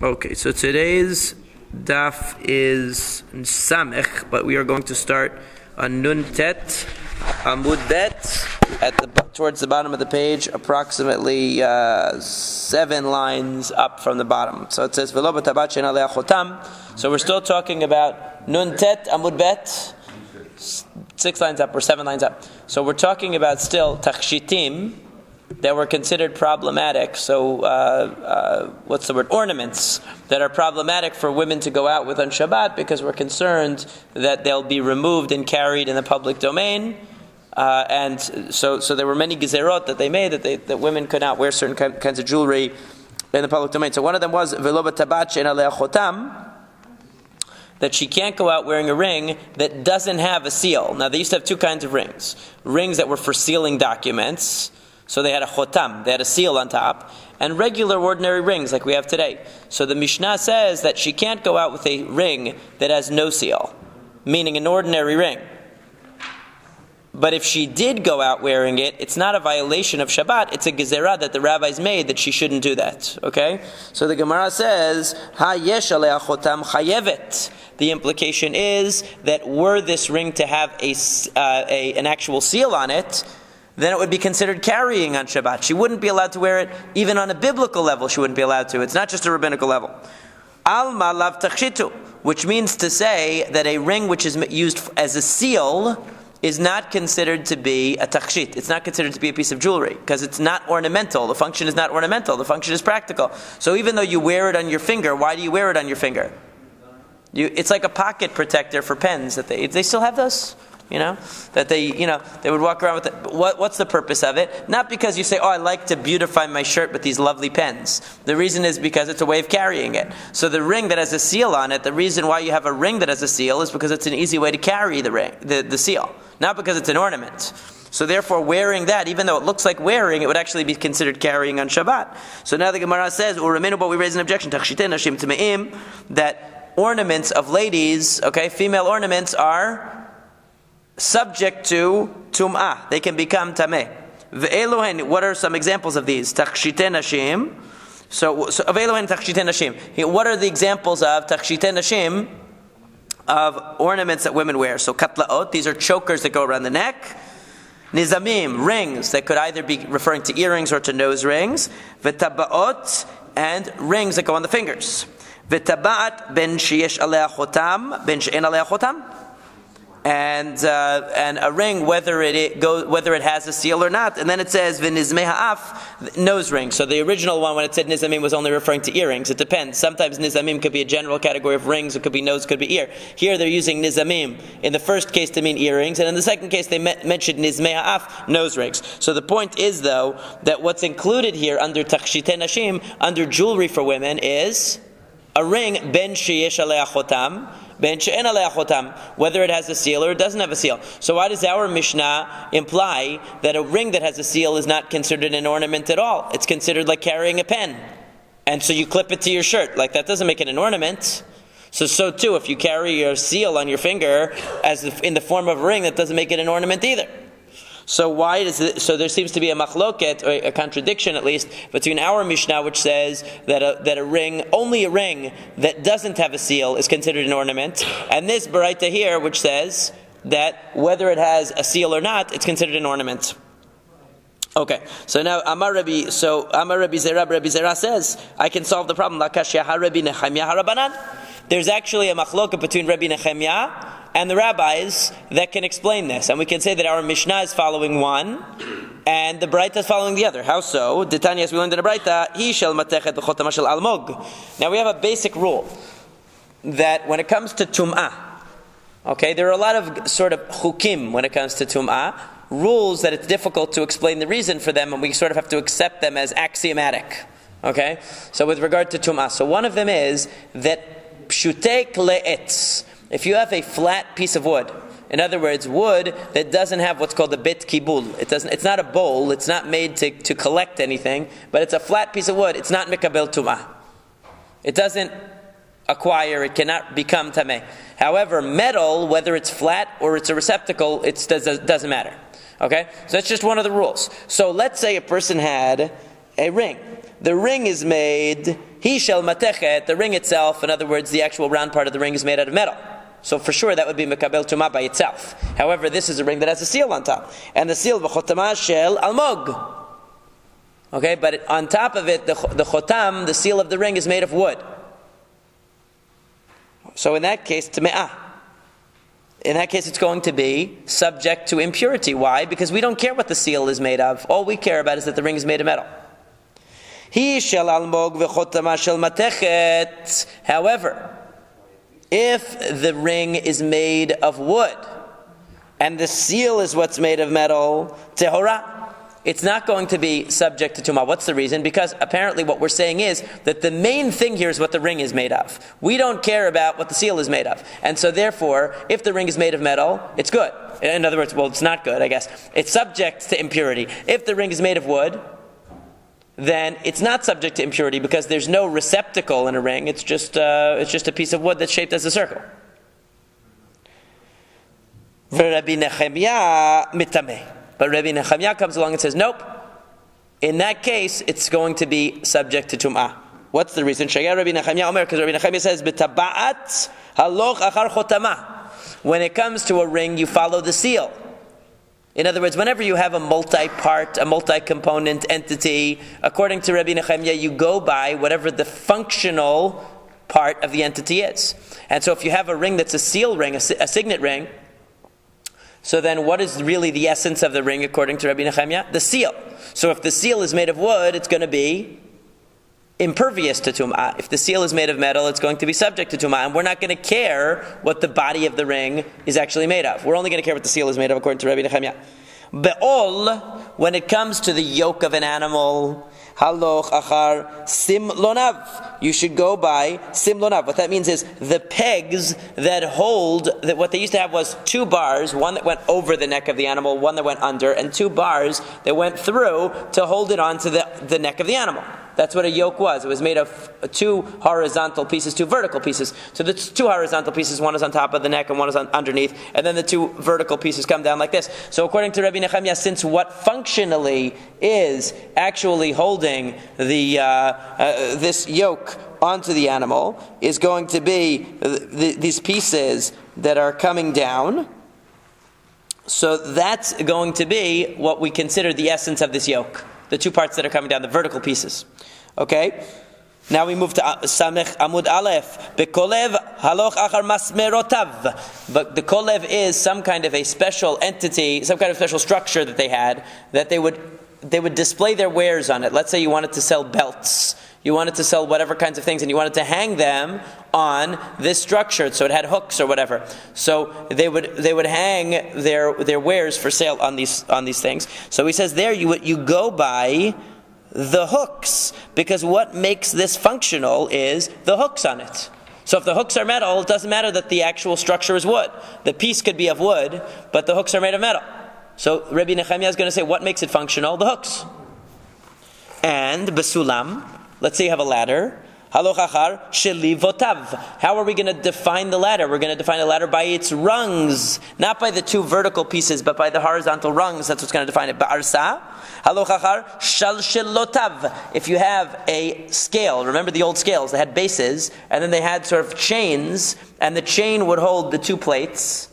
Okay, so today's daf is Samech, but we are going to start on Nun Tet, Amud Bet, towards the bottom of the page, approximately 7 lines up from the bottom. So it says, V'lo b'tabat she'en alea chotam. So we're still talking about Nun Tet, Amud Bet, 6 lines up or 7 lines up. So we're talking about still Tachshitim that were considered problematic. So, what's the word? Ornaments that are problematic for women to go out with on Shabbat because we're concerned that they'll be removed and carried in the public domain. And so there were many gezerot that they made that women could not wear certain kinds of jewelry in the public domain. So one of them was v'lo b'tabat she'en alea chotam, that she can't go out wearing a ring that doesn't have a seal. Now they used to have 2 kinds of rings. Rings that were for sealing documents. So they had a chotam, they had a seal on top, and regular ordinary rings like we have today. So the Mishnah says that she can't go out with a ring that has no seal, meaning an ordinary ring. But if she did go out wearing it, it's not a violation of Shabbat, it's a gezerah that the rabbis made that she shouldn't do that. Okay? So the Gemara says, Ha yesh alea chotam chayevet. The implication is that were this ring to have an actual seal on it, then it would be considered carrying on Shabbat. She wouldn't be allowed to wear it, even on a biblical level, she wouldn't be allowed to. It's not just a rabbinical level. Alma lav tachshitu, which means to say that a ring which is used as a seal is not considered to be a tachshit. It's not considered to be a piece of jewelry, because it's not ornamental. The function is not ornamental. The function is practical. So even though you wear it on your finger, why do you wear it on your finger? It's like a pocket protector for pens. That they still have those? That they would walk around with it. What's the purpose of it? Not because you say, I like to beautify my shirt with these lovely pens. The reason is because it's a way of carrying it. So the ring that has a seal on it, the reason why you have a ring that has a seal is because it's an easy way to carry the ring, the seal. Not because it's an ornament. So therefore, wearing that, even though it looks like wearing, it would actually be considered carrying on Shabbat. So now the Gemara says, but we raise an objection, that ornaments of ladies, female ornaments are subject to tum'ah. They can become tameh. Ve'elohen, what are some examples of these? Tachshite nashim. So ve'elohen tachshite nashim. What are the examples of tachshite nashim, of ornaments that women wear? So katlaot, these are chokers that go around the neck. Nizamim, rings that could either be referring to earrings or to nose rings. V'tabaot, and rings that go on the fingers. V'tabaat ben sheyesh alea chotam, ben she'en alea chotam. And a ring, whether it has a seal or not. And then it says v'nizmei ha'af, nose ring. So the original one, when it said nizamim, was only referring to earrings. It depends. Sometimes nizamim could be a general category of rings. It could be nose, could be ear. Here they're using nizamim in the first case to mean earrings, and in the second case they mentioned nizmei ha'af, nose rings. So the point is, though, that what's included here under tachshite nashim, under jewelry for women, is a ring ben sheyesh alea chotam, ben she'en alea chotam, whether it has a seal or it doesn't have a seal. So why does our Mishnah imply that a ring that has a seal is not considered an ornament at all? It's considered like carrying a pen. And so you clip it to your shirt. Like, that doesn't make it an ornament. So too, if you carry your seal on your finger in the form of a ring, that doesn't make it an ornament either. So so there seems to be a machloket, or a contradiction at least, between our Mishnah, which says that only a ring that doesn't have a seal is considered an ornament, and this Baraita here, which says that whether it has a seal or not, it's considered an ornament. Okay, so now Amar Rabbi Zera says, I can solve the problem. There's actually a machloket between Rabbi Nechemia and the rabbis that can explain this. And we can say that our Mishnah is following one, and the Braita is following the other. How so? Ditanya, as we learned in the Braita, Hi shel matechet b'chotam shel almog. Now we have a basic rule, that when it comes to tum'ah, there are a lot of sort of chukim when it comes to tum'ah, rules that it's difficult to explain the reason for them, and we sort of have to accept them as axiomatic. So with regard to tum'ah, so one of them is that pshutei kle'etz, if you have a flat piece of wood, in other words, wood that doesn't have what's called a bit kibul, it's not a bowl, it's not made to collect anything, but it's a flat piece of wood, it's not mikabel tum'ah. It doesn't acquire, it cannot become tameh. However, metal, whether it's flat or it's a receptacle, it doesn't matter. So that's just one of the rules. So let's say a person had a ring. The ring is made, He shel matechet, the ring itself, in other words, the actual round part of the ring is made out of metal. So for sure that would be mekabel tumah by itself. However, this is a ring that has a seal on top. And the seal, v'chotama shel almog. Okay, but on top of it, the chotam, the seal of the ring, is made of wood. So in that case, tame'ah. In that case, it's going to be subject to impurity. Why? Because we don't care what the seal is made of. All we care about is that the ring is made of metal. He shel almog v'chotama shel matechet. However, if the ring is made of wood and the seal is what's made of metal, tehorah, it's not going to be subject to tumah. What's the reason? Because apparently what we're saying is that the main thing here is what the ring is made of. We don't care about what the seal is made of. And so therefore, if the ring is made of metal, it's good. In other words, well, it's not good, I guess. It's subject to impurity. If the ring is made of wood, then it's not subject to impurity because there's no receptacle in a ring. It's just a piece of wood that's shaped as a circle. Rabbi Nechemiah mitameh. But Rabbi Nechemiah comes along and says, nope. In that case, it's going to be subject to tum'ah. What's the reason? Rabbi Nechemiah Omer, because Rabbi Nechemiah says, "B'taba'at haloch achar chotamah." When it comes to a ring, you follow the seal. In other words, whenever you have a multi-part, a multi-component entity, according to Rabbi Nechemiah, you go by whatever the functional part of the entity is. And so if you have a ring that's a seal ring, a signet ring, so then what is really the essence of the ring according to Rabbi Nechemiah? The seal. So if the seal is made of wood, it's going to be impervious to tum'ah. If the seal is made of metal, it's going to be subject to tum'ah. And we're not going to care what the body of the ring is actually made of. We're only going to care what the seal is made of according to Rabbi Nechemiah. Be'ol, when it comes to the yoke of an animal, haloch achar simlonav. You should go by simlonav. What that means is the pegs that hold, that what they used to have was two bars, one that went over the neck of the animal, one that went under, and two bars that went through to hold it onto the neck of the animal. That's what a yoke was. It was made of two horizontal pieces, two vertical pieces. So the two horizontal pieces, one is on top of the neck and one is underneath, and then the two vertical pieces come down like this. So according to Rabbi Nechemiah, since what functionally is actually holding the this yoke onto the animal is going to be these pieces that are coming down, so that's going to be what we consider the essence of this yoke. The two parts that are coming down, the vertical pieces. Okay? Now we move to Samech Amud Aleph. Bekolev haloch achar masmerotav. But the kolev is some kind of a special entity, some kind of special structure that they had, that they would display their wares on it. Let's say you wanted to sell belts. You wanted to sell whatever kinds of things, and you wanted to hang them on this structure, so it had hooks or whatever. So they would hang their wares for sale on these things. So he says there you go by the hooks, because what makes this functional is the hooks on it. So if the hooks are metal, it doesn't matter that the actual structure is wood. The piece could be of wood, but the hooks are made of metal. So Rabbi Nechemiah is going to say, what makes it functional? The hooks. And besulam. Let's say you have a ladder. Haloch achar shelivotav. How are we going to define the ladder? We're going to define the ladder by its rungs, not by the two vertical pieces, but by the horizontal rungs. That's what's going to define it. Ba'arsa. Haloch achar shalshelotav. If you have a scale, remember the old scales, they had bases, and then they had sort of chains, and the chain would hold the two plates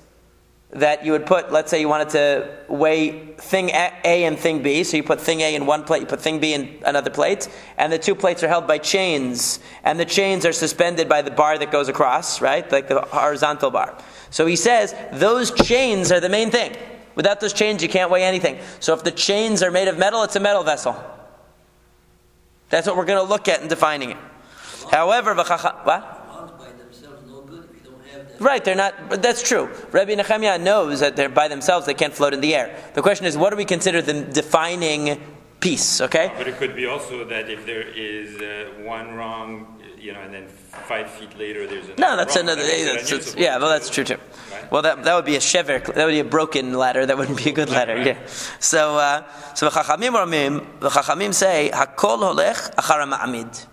that you would put. Let's say you wanted to weigh thing A and thing B, so you put thing A in one plate, you put thing B in another plate, and the two plates are held by chains, and the chains are suspended by the bar that goes across, right? Like the horizontal bar. So he says, those chains are the main thing. Without those chains, you can't weigh anything. So if the chains are made of metal, it's a metal vessel. That's what we're going to look at in defining it. However, what? Right, they're not, but that's true. Rabbi Nechemiah knows that they're by themselves, they can't float in the air. The question is, what do we consider the defining piece, okay? But it could be also that if there is one wrong, and then 5 feet later there's another. No, that's wrong, another. Yeah, well, that's true too. Right? Well, that would be a shever. That would be a broken ladder. That wouldn't be a good ladder. Right. Yeah. So the Chachamim say, Hakol holech achar ma'amid.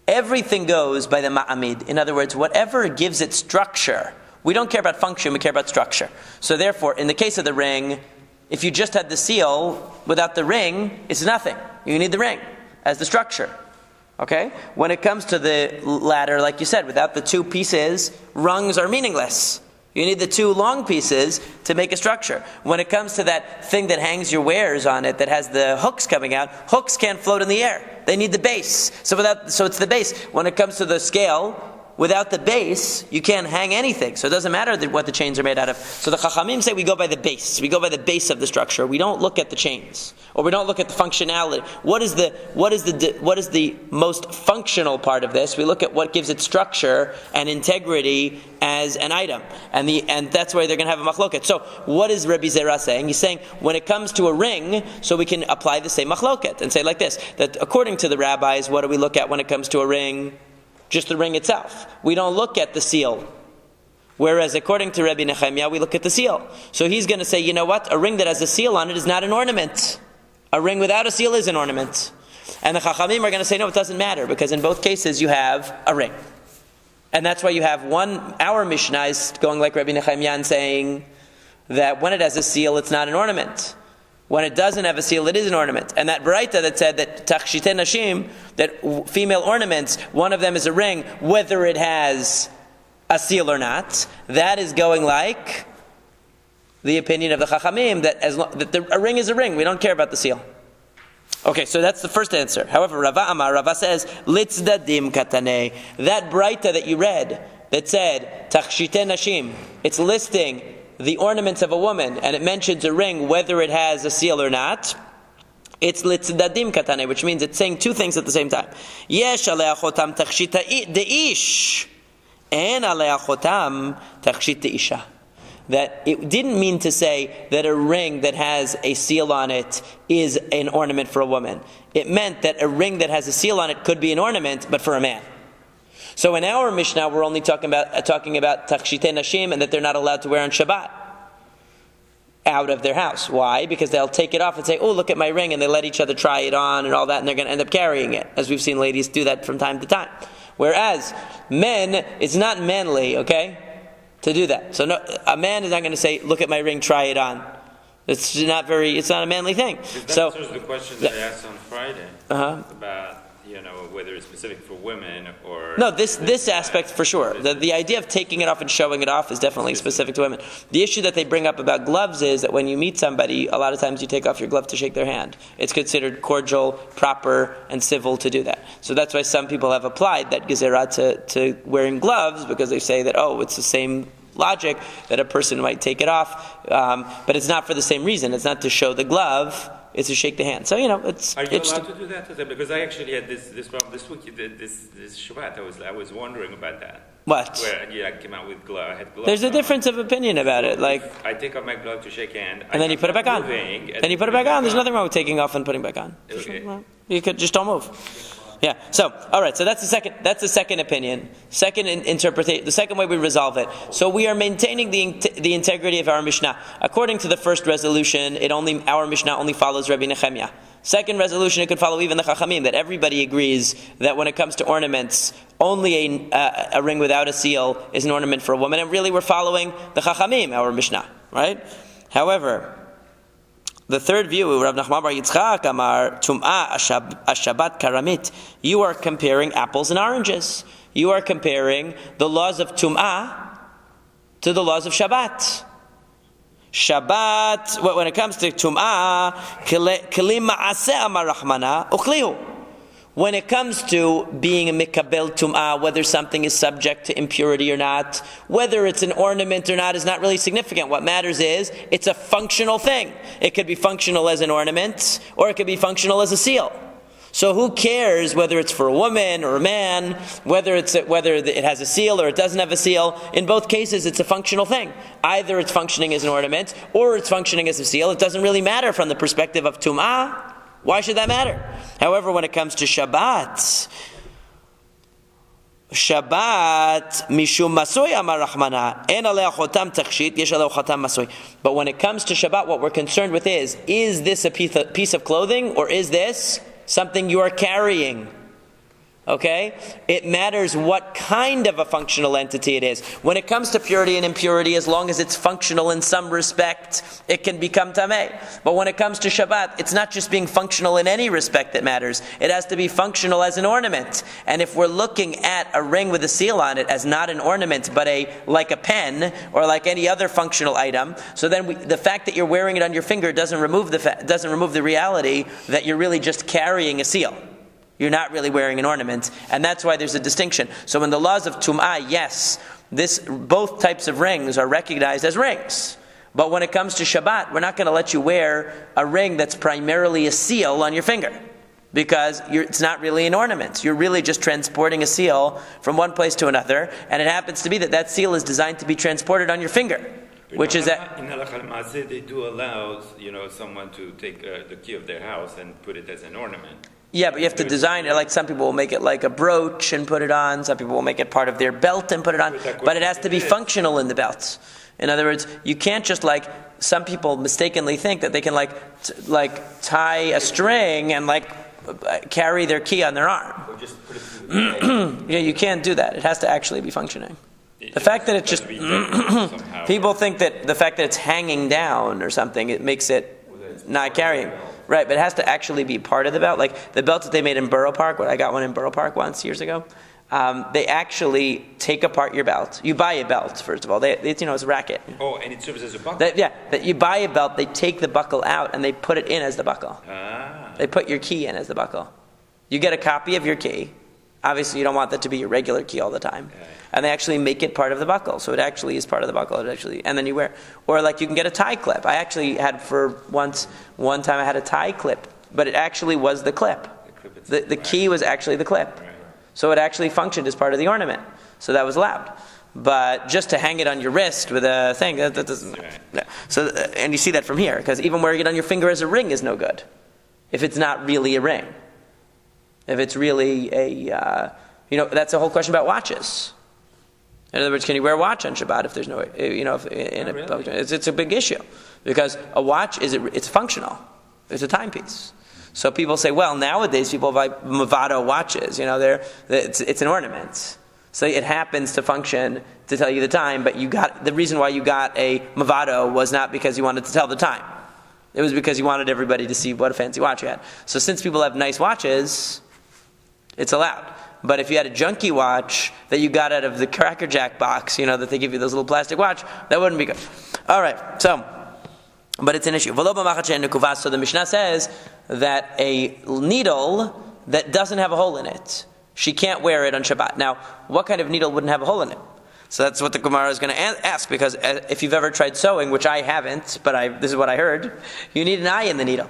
Everything goes by the ma'amid. In other words, whatever gives it structure. We don't care about function, we care about structure. So therefore, in the case of the ring, if you just had the seal without the ring, it's nothing. You need the ring as the structure. Okay? When it comes to the ladder, like you said, without the two pieces, rungs are meaningless. You need the two long pieces to make a structure. When it comes to that thing that hangs your wares on it that has the hooks coming out, hooks can't float in the air. They need the base. So it's the base. When it comes to the scale, without the base, you can't hang anything. So it doesn't matter what the chains are made out of. So the Chachamim say we go by the base. We go by the base of the structure. We don't look at the chains, or we don't look at the functionality. What is the most functional part of this? We look at what gives it structure and integrity as an item, and that's why they're going to have a machloket. So what is Rabbi Zera saying? He's saying when it comes to a ring, so we can apply the same machloket and say like this: that according to the rabbis, what do we look at when it comes to a ring? Just the ring itself. We don't look at the seal. Whereas according to Rabbi Nehemiah, we look at the seal. So he's going to say, you know what? A ring that has a seal on it is not an ornament. A ring without a seal is an ornament. And the Chachamim are going to say, no, it doesn't matter, because in both cases you have a ring. And that's why you have our Mishnah is going like Rabbi Nehemiah and saying that when it has a seal, it's not an ornament. When it doesn't have a seal, it is an ornament. And that Baraita that said that Tachshite Nashim, that female ornaments, one of them is a ring, whether it has a seal or not, that is going like the opinion of the Chachamim, that a ring is a ring. We don't care about the seal. Okay, so that's the first answer. However, Rava says, Litzdadim Katane. That Baraita that you read, that said, Tachshite Nashim, it's listing the ornaments of a woman, and it mentions a ring whether it has a seal or not, it's litzdadim katane, which means it's saying two things at the same time. Yesh alei achotam tachshit deish, and alei achotam tachshit deisha. That it didn't mean to say that a ring that has a seal on it is an ornament for a woman. It meant that a ring that has a seal on it could be an ornament, but for a man. So in our Mishnah, we're only talking about Tachshitei Nashim, and that they're not allowed to wear on Shabbat out of their house. Why? Because they'll take it off and say, oh, look at my ring, and they let each other try it on and all that, and they're going to end up carrying it, as we've seen ladies do that from time to time. Whereas men, it's not manly, okay, to do that. So no, a man is not going to say, look at my ring, try it on. It's not a manly thing. That answers the question that I asked on Friday about, whether it's specific for women or... No, this aspect for sure. The idea of taking it off and showing it off is definitely specific to women. The issue that they bring up about gloves is that when you meet somebody, a lot of times you take off your glove to shake their hand. It's considered cordial, proper, and civil to do that. So that's why some people have applied that gezerah to wearing gloves, because they say that, it's the same logic that a person might take it off, but it's not for the same reason. It's not to show the glove. It's to shake the hand. So, it's... Are you allowed to do that? Because I actually had this problem this week, this Shabbat. I was wondering about that. What? Where I came out with glove. I had gloves. There's a difference of opinion about it. Like, I take off my glove to shake hand. And then you put it back on. Then you put it back on. There's nothing wrong with taking off and putting back on. Okay. You could just don't move. Yeah. So, all right. So that's the second opinion. Second interpretation. The second way we resolve it. So we are maintaining the integrity of our Mishnah. According to the first resolution, our Mishnah only follows Rabbi Nehemiah. Second resolution, it could follow even the Chachamim, that everybody agrees that when it comes to ornaments, only a ring without a seal is an ornament for a woman. And really, we're following the Chachamim, our Mishnah, right? However, the third view, Rav Nachman bar Yitzchak Amar, Tum'ah Ashabat Karamit. You are comparing apples and oranges. You are comparing the laws of Tum'ah to the laws of Shabbat. Shabbat, when it comes to Tum'ah, Kelim Ma'aseh Amar Rahmana, Uchlihu. When it comes to being a mikabel tum'ah, whether something is subject to impurity or not, whether it's an ornament or not is not really significant. What matters is it's a functional thing. It could be functional as an ornament, or it could be functional as a seal. So who cares whether it's for a woman or a man, whether it has a seal or it doesn't have a seal? In both cases, it's a functional thing. Either it's functioning as an ornament or it's functioning as a seal. It doesn't really matter from the perspective of tum'ah. Why should that matter? However, when it comes to Shabbat, mishum masoy amar Rahmana, en alei chotam tachshit, yesh alei chotam masoy. But when it comes to Shabbat, what we're concerned with is this a piece of clothing, or is this something you are carrying? Okay? It matters what kind of a functional entity it is. When it comes to purity and impurity, as long as it's functional in some respect, it can become tameh. But when it comes to Shabbat, it's not just being functional in any respect that matters. It has to be functional as an ornament. And if we're looking at a ring with a seal on it as not an ornament, but like a pen or like any other functional item, so then the fact that you're wearing it on your finger doesn't remove the reality that you're really just carrying a seal. You're not really wearing an ornament, and that's why there's a distinction. So in the laws of Tum'ah, yes, both types of rings are recognized as rings. But when it comes to Shabbat, we're not going to let you wear a ring that's primarily a seal on your finger, because it's not really an ornament. You're really just transporting a seal from one place to another, and it happens to be that seal is designed to be transported on your finger. Which is that in Halakha Ma'aseh, they do allow someone to take the key of their house and put it as an ornament. Yeah, but you have to design it. Like some people will make it like a brooch and put it on. Some people will make it part of their belt and put it on. But it has to be functional in the belt. In other words, you can't just some people mistakenly think that they can tie a string and carry their key on their arm. Or just put it through the Yeah, you can't do that. It has to actually be functioning. The fact that it's just people think that the fact that it's hanging down or something, it makes it not carrying. Right, but it has to actually be part of the belt. Like the belts that they made in Borough Park, I got one in Borough Park once years ago. They actually take apart your belt. You buy a belt, first of all. It's a racket. Oh, and it serves as a buckle? That you buy a belt, they take the buckle out and they put it in as the buckle. Ah. They put your key in as the buckle. You get a copy of your key. Obviously, you don't want that to be your regular key all the time. Okay. And they actually make it part of the buckle. So it actually is part of the buckle. And then you wear. Or you can get a tie clip. I actually had one time I had a tie clip, but it actually was the clip. The key was actually the clip. Right. So it actually functioned as part of the ornament. So that was allowed. But just to hang it on your wrist with a thing, that doesn't. Right. Yeah. So, and you see that from here, because even wearing it on your finger as a ring is no good, if it's not really a ring. If it's really that's the whole question about watches. In other words, can you wear a watch on Shabbat if there's no, it's a big issue, because a watch it's functional, it's a timepiece. So people say, well, nowadays people buy Movado watches. It's an ornament, so it happens to function to tell you the time. But the reason why you got a Movado was not because you wanted to tell the time. It was because you wanted everybody to see what a fancy watch you had. So since people have nice watches, it's allowed. But if you had a junky watch that you got out of the Cracker Jack box, that they give you those little plastic watch, that wouldn't be good. All right, but it's an issue. So the Mishnah says that a needle that doesn't have a hole in it, she can't wear it on Shabbat. Now, what kind of needle wouldn't have a hole in it? So that's what the Gemara is going to ask, because if you've ever tried sewing, which I haven't, but this is what I heard, you need an eye in the needle.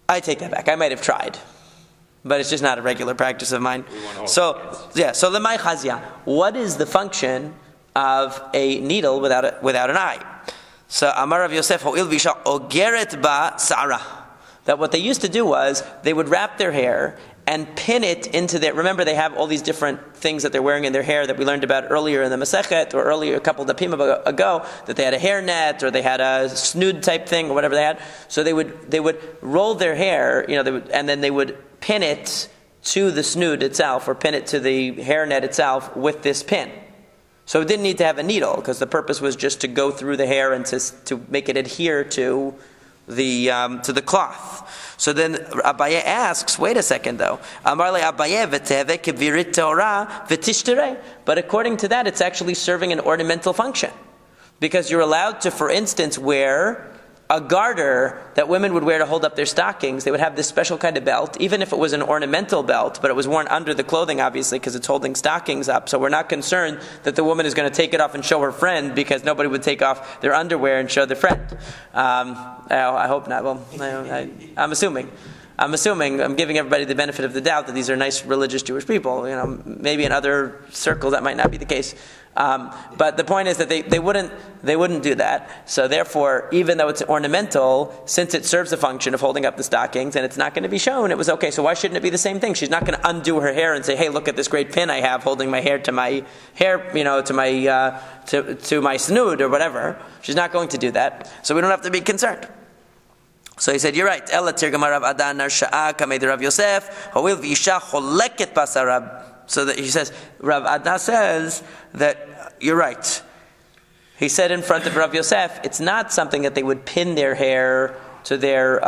I take that back. I might have tried, but it's just not a regular practice of mine. So lemay chazia. What is the function of a needle without an eye? So Amar Rav Yosef ho'il v'isha ogeret ba sa'ara. That what they used to do was they would wrap their hair and pin it into their. Remember, they have all these different things that they're wearing in their hair that we learned about earlier in the Masekhet, or earlier a couple of dapim ago, that they had a hairnet or they had a snood type thing or whatever they had. So they would roll their hair, and then they would pin it to the snood itself, or pin it to the hairnet itself with this pin. So it didn't need to have a needle, because the purpose was just to go through the hair and to make it adhere to the cloth. So then Abaye asks, wait a second though. But according to that, it's actually serving an ornamental function. Because you're allowed to, for instance, wear a garter that women would wear to hold up their stockings. They would have this special kind of belt, even if it was an ornamental belt, but it was worn under the clothing, obviously, because it's holding stockings up. So we're not concerned that the woman is going to take it off and show her friend, because nobody would take off their underwear and show their friend. I hope not. Well, I'm assuming. I'm giving everybody the benefit of the doubt that these are nice religious Jewish people. Maybe in other circles that might not be the case. But the point is that they wouldn't do that. So therefore, even though it's ornamental, since it serves the function of holding up the stockings and it's not going to be shown, it was okay. So why shouldn't it be the same thing? She's not going to undo her hair and say, "Hey, look at this great pin I have holding my hair to my hair, to my snood or whatever." She's not going to do that. So we don't have to be concerned. So he said, you're right. Ella tirgama Rav Adan Sha'a kamei Rav Yosef ha'il v'isha choleket basarab. So that he says, Rav Adan says that you're right. He said in front of Rav Yosef, it's not something that they would pin their hair to their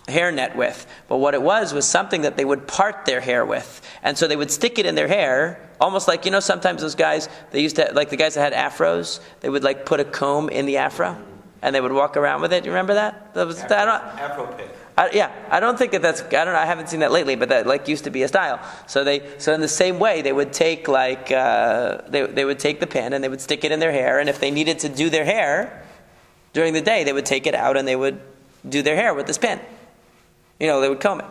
hairnet with, but what it was something that they would part their hair with, and so they would stick it in their hair, almost like, sometimes those guys, they used to, like the guys that had afros, they would like put a comb in the afro, and they would walk around with it. You remember that? Afro pit. I don't think I haven't seen that lately, but that like used to be a style. So in the same way, they would take like, they would take the pin and they would stick it in their hair, and if they needed to do their hair during the day, they would take it out and they would do their hair with this pin. They would comb it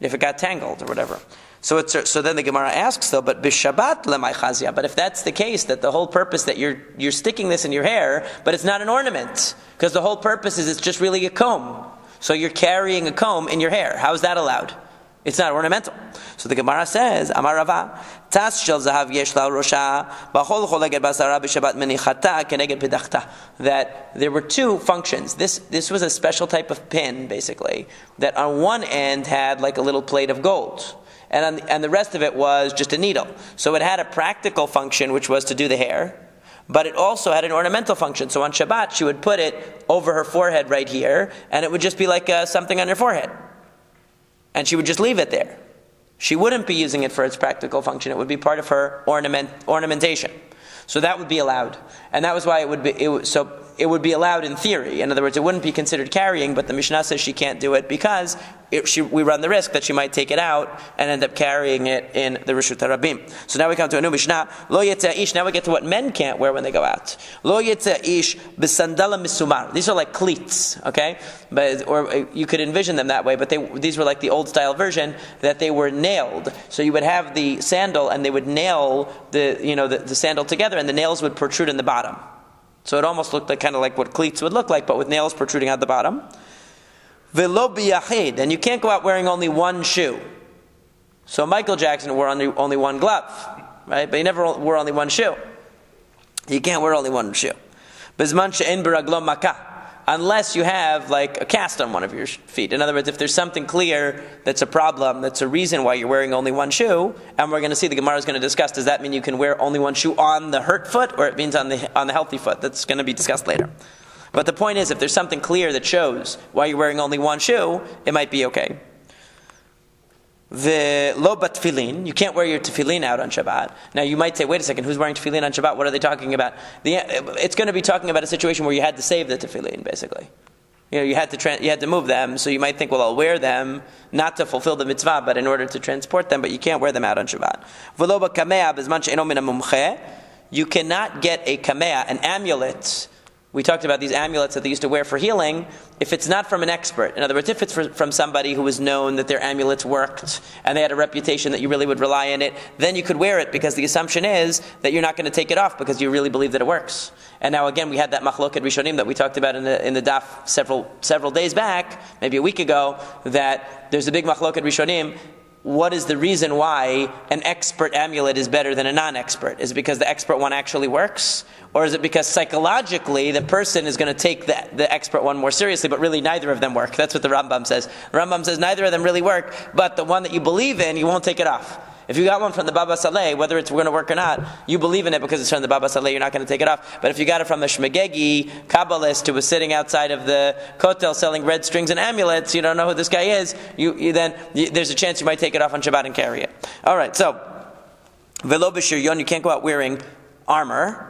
if it got tangled or whatever. So then the Gemara asks though, but b'Shabbat lemay chazia. But if that's the case, that the whole purpose that you're sticking this in your hair, but it's not an ornament, because the whole purpose is it's just really a comb. So you're carrying a comb in your hair. How is that allowed? It's not ornamental. So the Gemara says, Amar Rava, Tas shel zahav yesh la rosha, b'chol choleged basara b'Shabbat menichata keneged pedachta. That there were two functions. This was a special type of pin, basically, that on one end had like a little plate of gold, and the rest of it was just a needle. So it had a practical function, which was to do the hair, but it also had an ornamental function. So on Shabbat, she would put it over her forehead right here, and it would just be like something on her forehead. And she would just leave it there. She wouldn't be using it for its practical function. It would be part of her ornamentation. So that would be allowed. And that was why it would be allowed in theory. In other words, it wouldn't be considered carrying, but the Mishnah says she can't do it because we run the risk that she might take it out and end up carrying it in the Rishut HaRabim. So now we come to a new Mishnah. Lo yetzeh ish. Now we get to what men can't wear when they go out. Lo yetzeh ish b'sandala misumar. These are like cleats, okay? Or you could envision them that way, but these were like the old style version that they were nailed. So you would have the sandal and they would nail the sandal together, and the nails would protrude in the bottom. So it almost looked like kind of like what cleats would look like, but with nails protruding out the bottom. Velo biyachid, and you can't go out wearing only one shoe. So Michael Jackson wore only one glove, right? But he never wore only one shoe. You can't wear only one shoe. Bizman she'en b'raglo makah, unless you have like a cast on one of your feet. In other words, if there's something clear that's a problem, that's a reason why you're wearing only one shoe, and we're going to see, the Gemara is going to discuss, does that mean you can wear only one shoe on the hurt foot, or it means on the healthy foot? That's going to be discussed later. But the point is, if there's something clear that shows why you're wearing only one shoe, it might be okay. The lo bat tefillin, you can't wear your tefillin out on Shabbat. Now you might say, wait a second, who's wearing tefillin on Shabbat? What are they talking about? It's going to be talking about a situation where you had to save the tefillin, basically. You had to move them, so you might think, well, I'll wear them not to fulfill the mitzvah, but in order to transport them. But you can't wear them out on Shabbat. V'lo b'kameah b'zman she'eno min hamumcheh. You cannot get a kameah, an amulet. We talked about these amulets that they used to wear for healing, if it's not from an expert. In other words, if it's from somebody who was known that their amulets worked and they had a reputation that you really would rely on it, then you could wear it, because the assumption is that you're not going to take it off because you really believe that it works. And now again, we had that Masekhet Rishonim that we talked about in the Daf several days back, maybe a week ago, that there's a big Masekhet Rishonim. What is the reason why an expert amulet is better than a non-expert? Is it because the expert one actually works? Or is it because psychologically the person is going to take the expert one more seriously, but really neither of them work? That's what the Rambam says. The Rambam says neither of them really work, but the one that you believe in, you won't take it off. If you got one from the Baba Saleh, whether it's going to work or not, you believe in it because it's from the Baba Saleh, you're not going to take it off. But if you got it from the Shmegegi Kabbalist who was sitting outside of the Kotel selling red strings and amulets, you don't know who this guy is, there's a chance you might take it off on Shabbat and carry it. Alright, so, Velo b'shiryon, you can't go out wearing armor.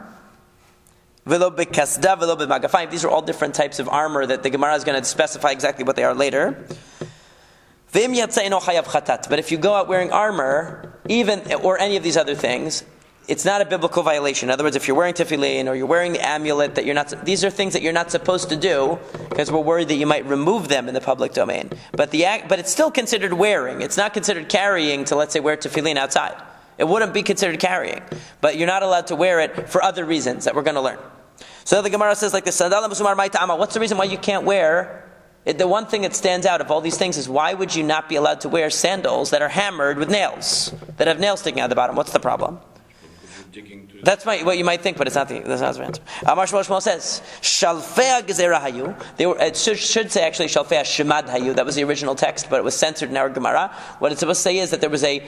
Velo b'kasda, velo b'magafayim. These are all different types of armor that the Gemara is going to specify exactly what they are later. But if you go out wearing armor, or any of these other things, it's not a biblical violation. In other words, if you're wearing tefillin or you're wearing the amulet, these are things that you're not supposed to do because we're worried that you might remove them in the public domain. But it's still considered wearing. It's not considered carrying to, let's say, wear tefillin outside. It wouldn't be considered carrying. But you're not allowed to wear it for other reasons that we're going to learn. So the Gemara says like this, what's the reason why you can't wear? The one thing that stands out of all these things is, why would you not be allowed to wear sandals that are hammered with nails, that have nails sticking out the bottom? What's the problem? digging to. That's what you might think, but that's not the answer. Amar Shmuel says, Shalfei Gezerah Hayu. It should say actually Shalfei Shemad Hayu. That was the original text, but it was censored in our Gemara. What it's supposed to say is that there was a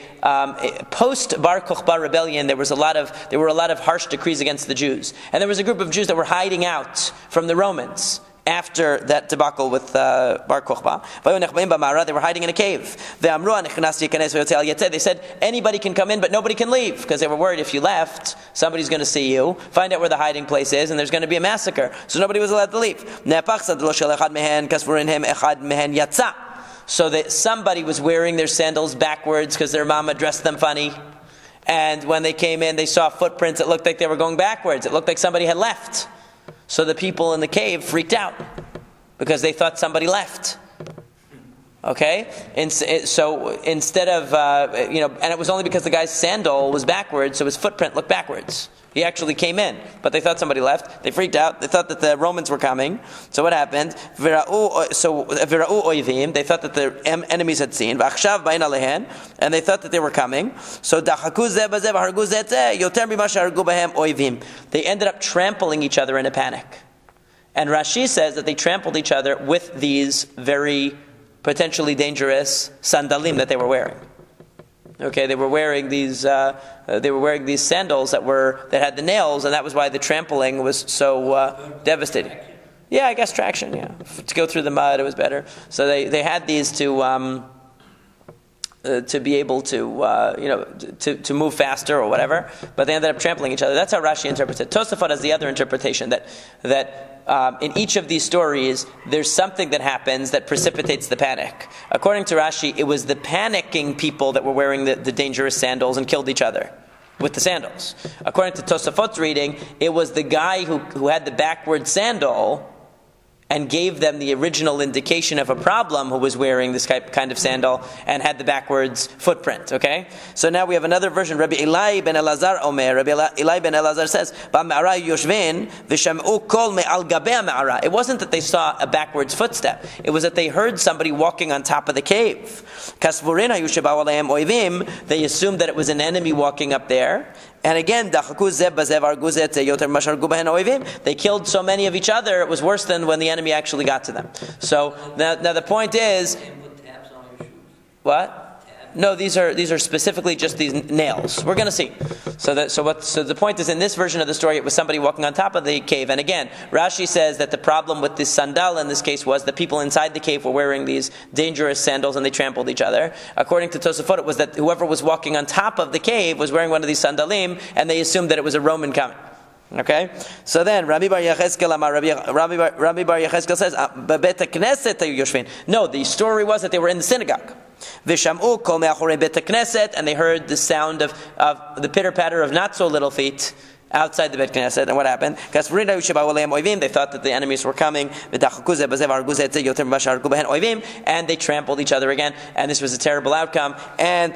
post Bar Kokhba rebellion. There were a lot of harsh decrees against the Jews, and there was a group of Jews that were hiding out from the Romans after that debacle with Bar Kokhba. They were hiding in a cave. They said, anybody can come in, but nobody can leave, because they were worried if you left, somebody's going to see you, find out where the hiding place is, and there's going to be a massacre. So nobody was allowed to leave. So that somebody was wearing their sandals backwards because their mama dressed them funny. And when they came in, they saw footprints. It looked like they were going backwards. It looked like somebody had left. So the people in the cave freaked out because they thought somebody left. Okay? So instead of, and it was only because the guy's sandal was backwards, so his footprint looked backwards. He actually came in, but they thought somebody left. They freaked out. They thought that the Romans were coming. So what happened? Vira'u oivim. They thought that the enemies had seen. V'achshav ba'in alehen, and they thought that they were coming. So dachaku zeh b'zeh v'hargu zeh tzeh yoter mima shehargu b'hem oivim. They ended up trampling each other in a panic. And Rashi says that they trampled each other with these very potentially dangerous sandalim that they were wearing. Okay, they were wearing these sandals that had the nails, and that was why the trampling was so devastating. Yeah, I guess traction. Yeah, to go through the mud, it was better. So they had these to be able to move faster or whatever, but they ended up trampling each other. That's how Rashi interprets it. Tosafot has the other interpretation that in each of these stories, there's something that happens that precipitates the panic. According to Rashi, it was the panicking people that were wearing the dangerous sandals and killed each other with the sandals. According to Tosafot's reading, it was the guy who had the backward sandal and gave them the original indication of a problem, who was wearing this kind of sandal and had the backwards footprint. Okay? So now we have another version. Rabbi Eli ben Elazar Omer. Rabbi Eli ben Elazar says, it wasn't that they saw a backwards footstep. It was that they heard somebody walking on top of the cave. They assumed that it was an enemy walking up there. And again, they killed so many of each other, it was worse than when the enemy actually got to them. So now the point is, what? No, these are specifically just these nails. We're going to see. So the point is, in this version of the story, it was somebody walking on top of the cave. And again, Rashi says that the problem with this sandal in this case was the people inside the cave were wearing these dangerous sandals and they trampled each other. According to Tosafot, it was that whoever was walking on top of the cave was wearing one of these sandalim, and they assumed that it was a Roman coming. Okay, so then Rabbi Bar Yecheskel says, no, the story was that they were in the synagogue. Vishamu kol me'achorei bet knesset, and they heard the sound of the pitter patter of not so little feet outside the Bet Knesset. And what happened? They thought that the enemies were coming, and they trampled each other again, and this was a terrible outcome. And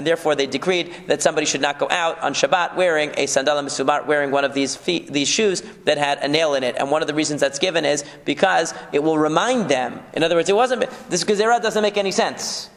therefore they decreed that somebody should not go out on Shabbat wearing a sandal mesubar, wearing one of these shoes that had a nail in it. And one of the reasons that's given is because it will remind them. In other words, this gezerah doesn't make any sense.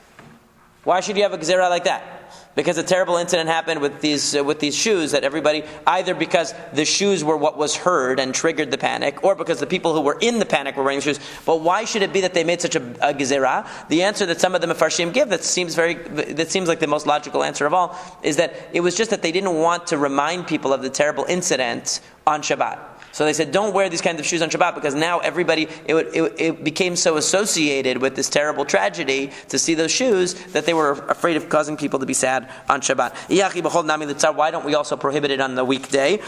Why should you have a gezerah like that? Because a terrible incident happened with these shoes that everybody, either because the shoes were what was heard and triggered the panic, or because the people who were in the panic were wearing the shoes. But why should it be that they made such a gezerah? The answer that some of the Mefarshim give that seems like the most logical answer of all is that it was just that they didn't want to remind people of the terrible incident on Shabbat. So they said, don't wear these kinds of shoes on Shabbat, because now everybody, it became so associated with this terrible tragedy to see those shoes that they were afraid of causing people to be sad on Shabbat. Why don't we also prohibit it on the weekday?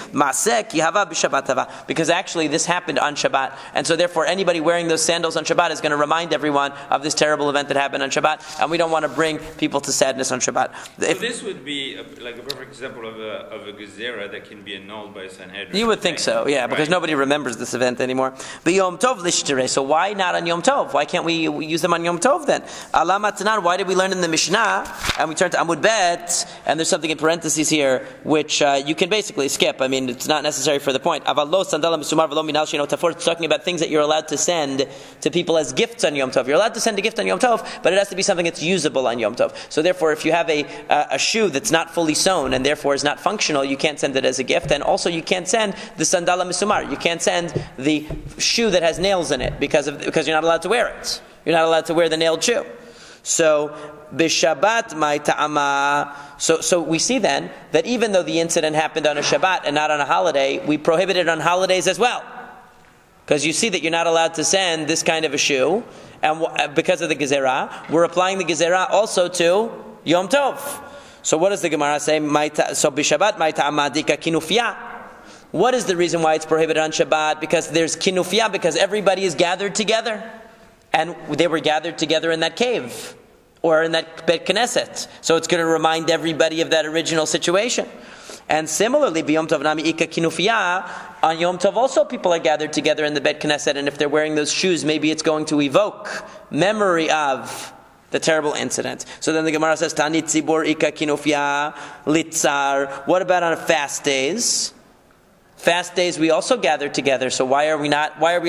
Because actually this happened on Shabbat, and so therefore anybody wearing those sandals on Shabbat is going to remind everyone of this terrible event that happened on Shabbat, and we don't want to bring people to sadness on Shabbat. So this would be like a perfect example of a gezerah that can be annulled by a Sanhedrin. You would think so, yeah. because nobody remembers this event anymore. B'Yom Tov lishterei. So why not on Yom Tov? Why can't we use them on Yom Tov then? Ala Matanan. Why did we learn in the Mishnah? And we turn to Amud Bet, and there's something in parentheses here which you can basically skip. I mean, it's not necessary for the point. Aval lo sandala misumar v'lo minal she'ino tafor. It's talking about things that you're allowed to send to people as gifts on Yom Tov. You're allowed to send a gift on Yom Tov, but it has to be something that's usable on Yom Tov. So therefore, if you have a shoe that's not fully sewn and therefore is not functional, you can't send it as a gift. And also, you can't send the sandala misumar. You can't send the shoe that has nails in it because you're not allowed to wear it. You're not allowed to wear the nailed shoe. So b'Shabbat my ta'ama. So we see then that even though the incident happened on a Shabbat and not on a holiday, we prohibit it on holidays as well. Because you see that you're not allowed to send this kind of a shoe, and because of the gezerah, we're applying the gezerah also to Yom Tov. So what does the Gemara say? So b'Shabbat my ta'amadika kinufia. What is the reason why it's prohibited on Shabbat? Because there's kinufia, because everybody is gathered together, and they were gathered together in that cave or in that Bet Knesset. So it's going to remind everybody of that original situation. And similarly, b'Yom Tov nami ika kinufia, on Yom Tov also people are gathered together in the Bet Knesset, and if they're wearing those shoes, maybe it's going to evoke memory of the terrible incident. So then the Gemara says, Tani tzibor ika kinufia litzar. What about on fast days? Fast days we also gather together. So why are we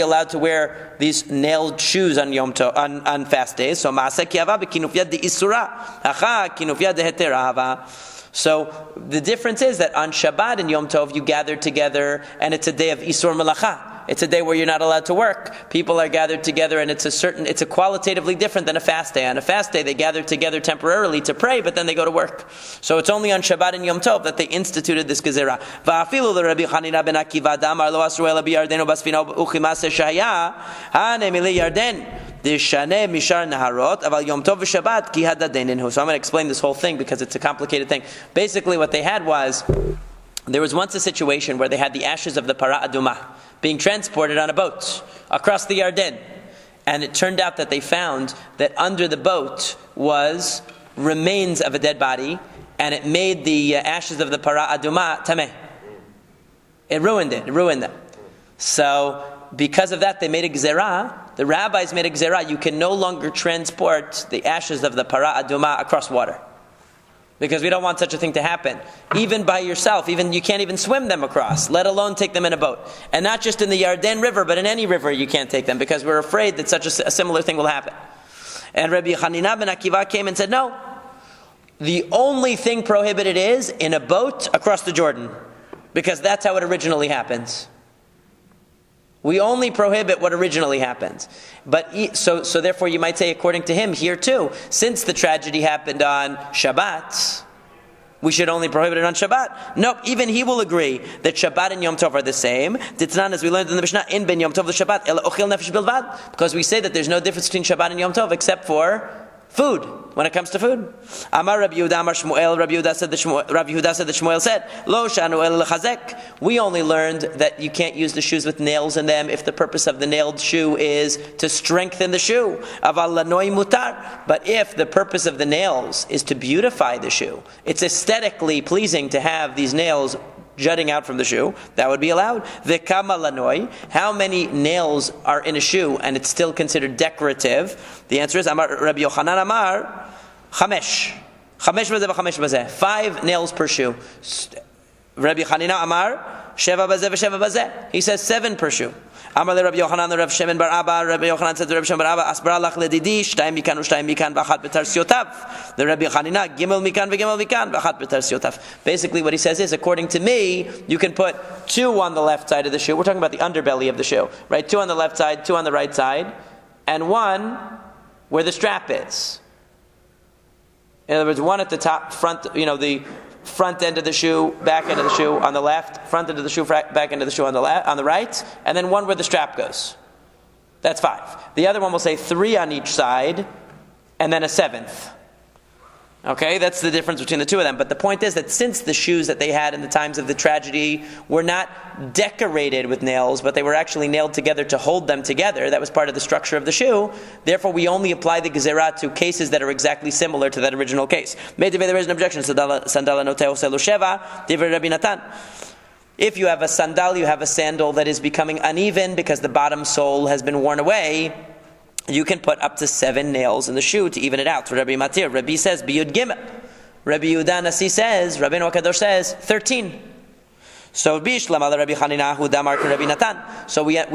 allowed to wear these nailed shoes on Yom Tov on fast days? So Masekhet Shabbat kinufia de isura, acha kinufia de heterava. So the difference is that on Shabbat and Yom Tov you gather together, and it's a day of Isur Melacha. It's a day where you're not allowed to work. People are gathered together, and it's a qualitatively different than a fast day. On a fast day they gather together temporarily to pray, but then they go to work. So it's only on Shabbat and Yom Tov that they instituted this gezerah. Va'afilu l'Rabbi Chanina ben Akiva damar lo asru ela biyardenu basfina uchimase shaya hane mili yarden. So I'm going to explain this whole thing because it's a complicated thing. Basically what they had was, there was once a situation where they had the ashes of the para aduma being transported on a boat across the Yarden. And it turned out that they found that under the boat was remains of a dead body, and it made the ashes of the para aduma tameh. It ruined them. So because of that, they made a gezerah. The rabbis made a gezerah. You can no longer transport the ashes of the para aduma across water, because we don't want such a thing to happen. Even by yourself, you can't even swim them across, let alone take them in a boat. And not just in the Yarden River, but in any river you can't take them, because we're afraid that such a similar thing will happen. And Rabbi Chanina ben Akiva came and said, no, the only thing prohibited is in a boat across the Jordan, because that's how it originally happens. We only prohibit what originally happens. But so therefore you might say, according to him, here too, since the tragedy happened on Shabbat, we should only prohibit it on Shabbat. Nope, even he will agree that Shabbat and Yom Tov are the same. Ditnan, as we learned in the Mishnah, in ben Yom Tov l'Shabbat, ela ochil nefesh bilvad, because we say that there's no difference between Shabbat and Yom Tov except for food, when it comes to food. Amar Rabbi Yehuda, Amar Shmuel, Rabbi Yehuda said that Shmuel said, Lo shanu el lechazek. We only learned that you can't use the shoes with nails in them if the purpose of the nailed shoe is to strengthen the shoe. Aval lanoi mutar. But if the purpose of the nails is to beautify the shoe, it's aesthetically pleasing to have these nails jutting out from the shoe, that would be allowed. V'kama lanoi, how many nails are in a shoe and it's still considered decorative? The answer is, Amar Rabbi Yochanan Amar, chamesh bazeh v'chamesh bazeh. 5 nails per shoe. Rabbi Chanina Amar, sheva bazeh v'sheva bazeh. He says 7 per shoe. Amar le Rabbi Yochanan le Rav Shemen bar Abba. Rabbi Yochanan said to Rabbi Shemen bar Abba, asbara lach ledidi, shtayim mikan u'shtayim mikan v'achat betar siotav. The Rabbi Chanina, gimel mikan v'gimel mikan v'achat betar siotav. Basically what he says is, according to me, you can put 2 on the left side of the shoe. We're talking about the underbelly of the shoe, right? 2 on the left side, 2 on the right side, and 1 where the strap is. In other words, 1 at the top, front, the front end of the shoe, back end of the shoe on the left, front end of the shoe, back end of the shoe on the right, and then 1 where the strap goes. That's 5. The other one will say 3 on each side, and then a 7th. Okay, that's the difference between the 2 of them. But the point is that since the shoes that they had in the times of the tragedy were not decorated with nails, but they were actually nailed together to hold them together, that was part of the structure of the shoe, therefore we only apply the gezerah to cases that are exactly similar to that original case. There is an objection. Sandala noteo selu sheva, divrei Rabbi Natan. If you have a sandal, you have a sandal that is becoming uneven because the bottom sole has been worn away, you can put up to 7 nails in the shoe to even it out. Rabbi Matir, Rabbi says, Biyud Gimel. Rabbi Yehuda Nasi says, Rabbi Kadosh says, 13. So we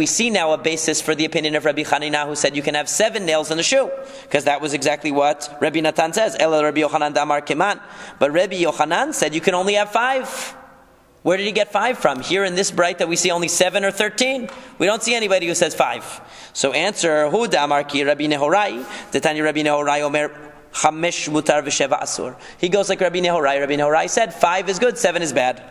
see now a basis for the opinion of Rabbi Chanina, who said you can have 7 nails in the shoe, because that was exactly what Rabbi Natan says. But Rabbi Yochanan said you can only have 5. Where did he get 5 from? Here in this bright that we see only 7 or 13. We don't see anybody who says 5. So answer, Hu Damar ki Rabbi Nehorai, Tetani Rabbi Nehorai Omer Chamesh Mutar V'Sheva Asur. He goes like Rabbi Nehorai. Rabbi Nehorai said 5 is good, 7 is bad.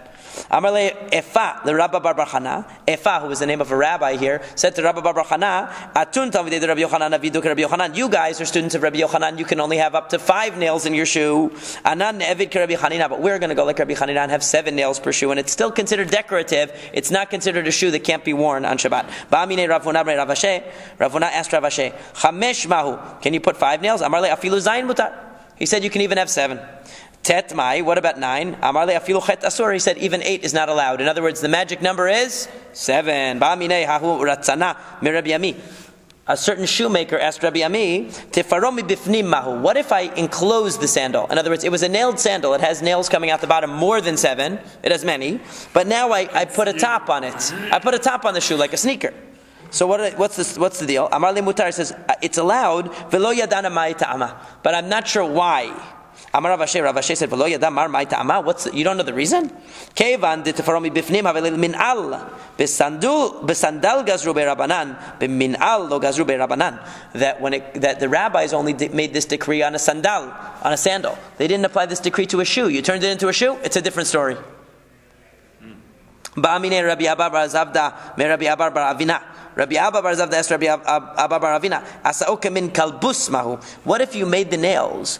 Amarle Efa, the Rabba Bar Chana, Efa, who is the name of a rabbi here, said to Rabba Bar Chana, Atun Talmidei Rabbi Yochanan Aviduk Rabbi Yochanan. You guys are students of Rabbi Yochanan. You can only have up to 5 nails in your shoe. Anan Ne'evid Rabbi Chanina, but we're going to go like Rabbi Chanina and have 7 nails per shoe, and it's still considered decorative. It's not considered a shoe that can't be worn on Shabbat. Ba'amine Ravuna Ravashe. Ravuna asked Ravashe, Chamesh Mahu, can you put 5 nails? Amarle Afilu Zayin Mutar. He said you can even have 7. Tet mai, what about 9? Amarle afilu chet asur. He said even 8 is not allowed. In other words, the magic number is 7. Ba'aminei hahu ratzana mi Rabbi Ami. A certain shoemaker asked Rabbi Ami, Tifaromi bifnim mahu. What if I enclose the sandal? In other words, it was a nailed sandal. It has nails coming out the bottom more than 7. It has many. But now I put a top on it. I put a top on the shoe like a sneaker. So what's the deal? Amar le mutar says it's allowed. Velo yadana mai ta'ama. But I'm not sure why. Amar Ravashe said, "V'lo yada mar mai ta'ama." You don't know the reason? Kevan de tefaromi bifnim havelil min al besandal gazru be'rabanan b'minal lo gazru be'rabanan. That the rabbis only made this decree on a sandal, on a sandal. They didn't apply this decree to a shoe. You turned it into a shoe, it's a different story. Ba'amine Rabbi Abba bar Zavda me Rabbi Abba bar Avina. Rabbi Abba bar Zavda asked Rabbi Abba bar Avina, "Asa'oke min kalbus mahu." What if you made the nails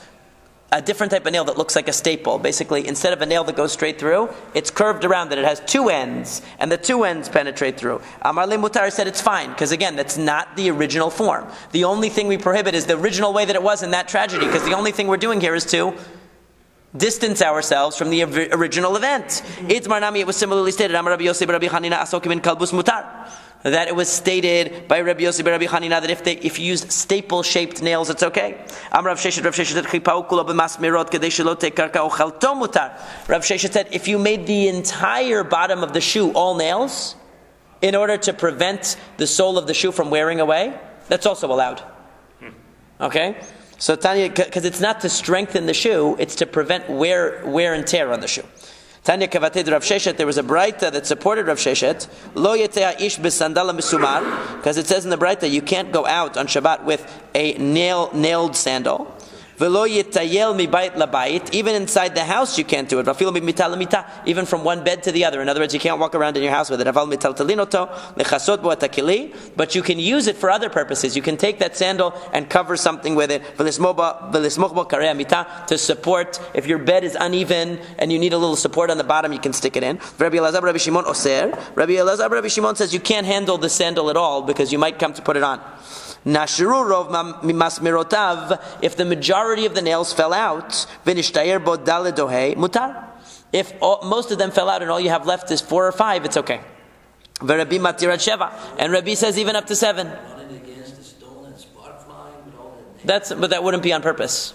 a different type of nail that looks like a staple? Basically, instead of a nail that goes straight through, it's curved around, that it has 2 ends, and the 2 ends penetrate through. Amar le Mutar said it's fine, because again, that's not the original form. The only thing we prohibit is the original way that it was in that tragedy, because the only thing we're doing here is to distance ourselves from the original event. Itmar Nami, it was similarly stated, Amar Rabbi Yosef Rabbi Chanina asokim in kalbus mutar. That it was stated by Rabbi Yosef Rabbi Chanina that if you used staple-shaped nails, it's okay. Rav Sheshet said, if you made the entire bottom of the shoe all nails, in order to prevent the sole of the shoe from wearing away, that's also allowed. Okay? So Tanya, because it's not to strengthen the shoe, it's to prevent wear and tear on the shoe. Tanya Kavated Rav Sheshet, there was a Braita that supported Rav Sheshet, Lo yetea ish besandala misumar, because it says in the Braita you can't go out on Shabbat with a nailed sandal. Velo yetayel mibayit labayit, even inside the house you can't do it. Vafilo mimita lamita, even from one bed to the other. In other words, you can't walk around in your house with it. Aval mitaltalinoto lechasot bo atakili, but you can use it for other purposes. You can take that sandal and cover something with it. Velismoch bo karei amita, to support. If your bed is uneven and you need a little support on the bottom, you can stick it in. Rabbi Elazar Rabbi Shimon oser. Rabbi Elazar Rabbi Shimon says you can't handle the sandal at all because you might come to put it on. Nashru rov mimasmirotav, if the majority of the nails fell out, v'nishtayer bo daledohe mutar. If most of them fell out and all you have left is 4 or 5, it's okay. V'Rabbi matir ad sheva, and Rabbi says even up to 7. But that wouldn't be on purpose.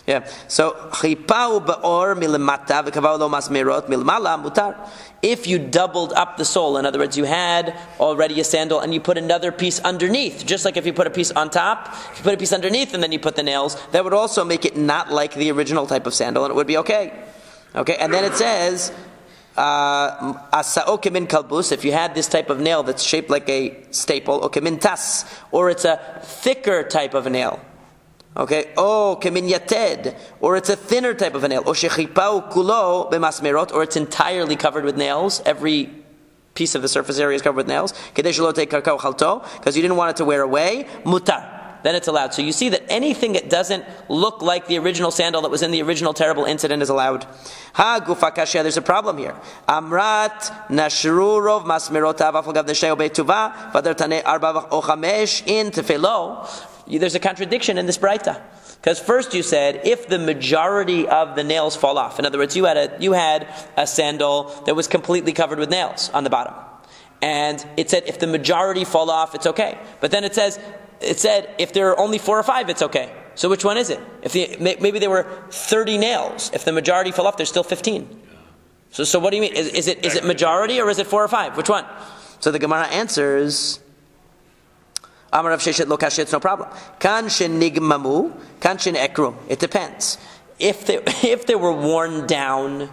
Yeah. So chipau beor milemata v'kavau lo masmirot milmala mutar. If you doubled up the sole, in other words, you had already a sandal and you put another piece underneath, just like if you put a piece on top, if you put a piece underneath and then you put the nails, that would also make it not like the original type of sandal, and it would be okay. Okay, and then it says, asa'oke min kalbus, if you had this type of nail that's shaped like a staple, oke min tas, or it's a thicker type of nail. Okay, kemin yated, or it's a thinner type of a nail. O shechipau kulo b'masmerot, or it's entirely covered with nails. Every piece of the surface area is covered with nails. Kedei shelo tei karka uchalto, because you didn't want it to wear away. Mutar, then it's allowed. So you see that anything that doesn't look like the original sandal that was in the original terrible incident is allowed. Ha gufa kashya, there's a problem here. Amrat nashrurov masmerotav afal gav neshei obeituva v'adar tanei arba o chamesh in tefelo. there's a contradiction in this Braita. Because first you said, if the majority of the nails fall off. In other words, you had a sandal that was completely covered with nails on the bottom. And it said, if the majority fall off, it's okay. But then it said, if there are only 4 or 5, it's okay. So which one is it? Maybe there were 30 nails. If the majority fell off, there's still 15. So what do you mean? Is it majority or is it 4 or 5? Which one? So the Gemara answers, Amar Rav Sheshet lo kashet, it's no problem. Kan shenigmamu, kan shenekru. It depends. If they were worn down,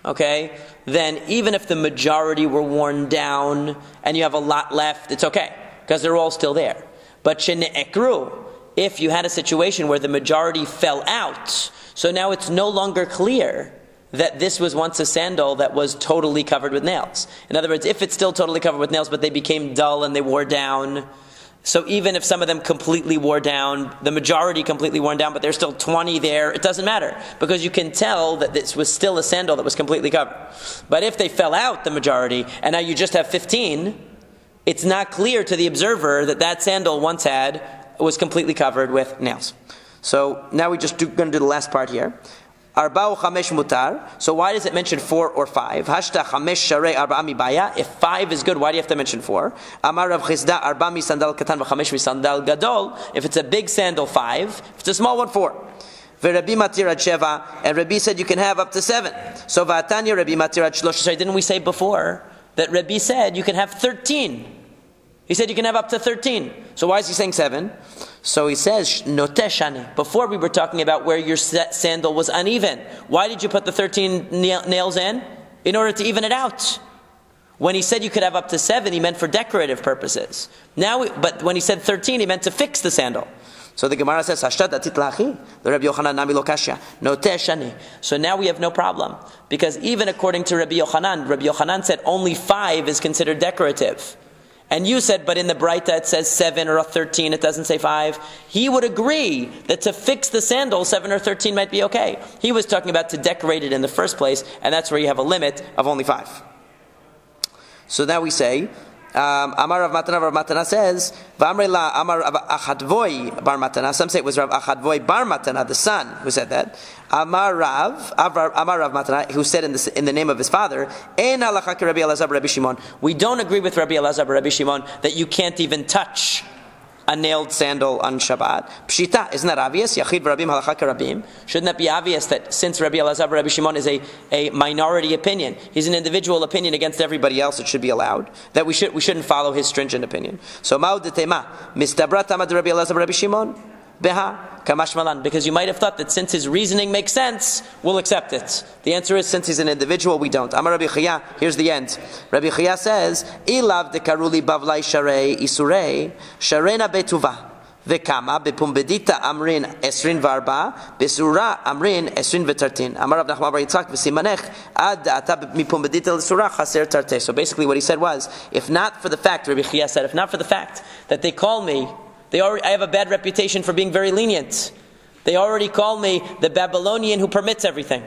okay, then even if the majority were worn down and you have a lot left, it's okay, because they're all still there. But shenekru, if you had a situation where the majority fell out, so now it's no longer clear that this was once a sandal that was totally covered with nails. In other words, if it's still totally covered with nails, but they became dull and they wore down, so even if some of them completely wore down, the majority completely worn down, but there's still 20 there, it doesn't matter. Because you can tell that this was still a sandal that was completely covered. But if they fell out, the majority, and now you just have 15, it's not clear to the observer that sandal once was completely covered with nails. So now we're just going to do the last part here. Arba u'chamesh mutar. So why does it mention 4 or 5? Hashta chamesh sharei arba mibaya. If 5 is good, why do you have to mention 4? Amar Rav Chisda arba mi sandal katan v'chamesh mi sandal gadol. If it's a big sandal, 5. If it's a small one, 4. V'Rabbi matir ad sheva. And Rabbi said you can have up to 7. So v'atanya Rabbi matir ad shlosh. Sorry, didn't we say before that Rabbi said you can have 13? He said you can have up to 13. So why is he saying 7? So he says, Noteshani. Before we were talking about where your sandal was uneven. Why did you put the 13 nails in? In order to even it out. When he said you could have up to 7, he meant for decorative purposes. But when he said 13, he meant to fix the sandal. So the Gemara says, the Rabbi Yochanan nami lo kasha. Noteshani. So now we have no problem. Because even according to Rabbi Yochanan said only 5 is considered decorative. And you said, but in the Braita it says 7 or 13, it doesn't say 5. He would agree that to fix the sandal, 7 or 13 might be okay. He was talking about to decorate it in the first place, and that's where you have a limit of only 5. So now we say, Amar Rav Matana says, V'amre la Amar Rav Achadvoi bar Matana. Some say it was Rav Achadvoi bar Matana, the son, who said that. Amar Rav Matana, who said in the name of his father, En halacha ki Rabbi Elazar Rabbi Shimon. We don't agree with Rabbi Elazar Rabbi Shimon that you can't even touch a nailed sandal on Shabbat. Pshita, isn't that obvious? Yachid v'rabim halacha k'rabim. Shouldn't that be obvious that since Rabbi Elazar Rabbi Shimon is a minority opinion, he's an individual opinion against everybody else, it should be allowed. That we shouldn't follow his stringent opinion. So ma'ud detema mistabrat tamad Rabbi Elazar Rabbi Shimon beha kamash malan. Because you might have thought that since his reasoning makes sense, we'll accept it. The answer is, since he's an individual, we don't. Amar Rabbi Chaya, here's the end. Rabbi Chaya says, Ilav de karuli bavlai sharei isurei sharena betuva vekama bepumbedita amrin esrin varba besura amrin esrin vetartin. Amar Rav Nachman bar Yitzchak v'simanech ad ata mipumbedita l'sura chaser tarte. So basically what he said was, if not for the fact, Rabbi Chaya said, if not for the fact that they call me, I have a bad reputation for being very lenient. They already call me the Babylonian who permits everything.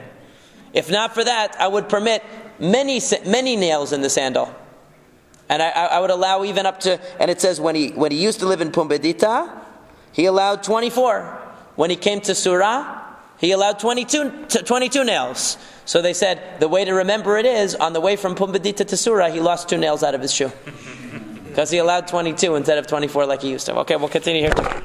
If not for that, I would permit many nails in the sandal. And I would allow even up to, and it says when he used to live in Pumbedita, he allowed 24. When he came to Surah, he allowed 22 nails. So they said, the way to remember it is, on the way from Pumbedita to Surah, he lost 2 nails out of his shoe. Because he allowed 22 instead of 24 like he used to. Okay, we'll continue here.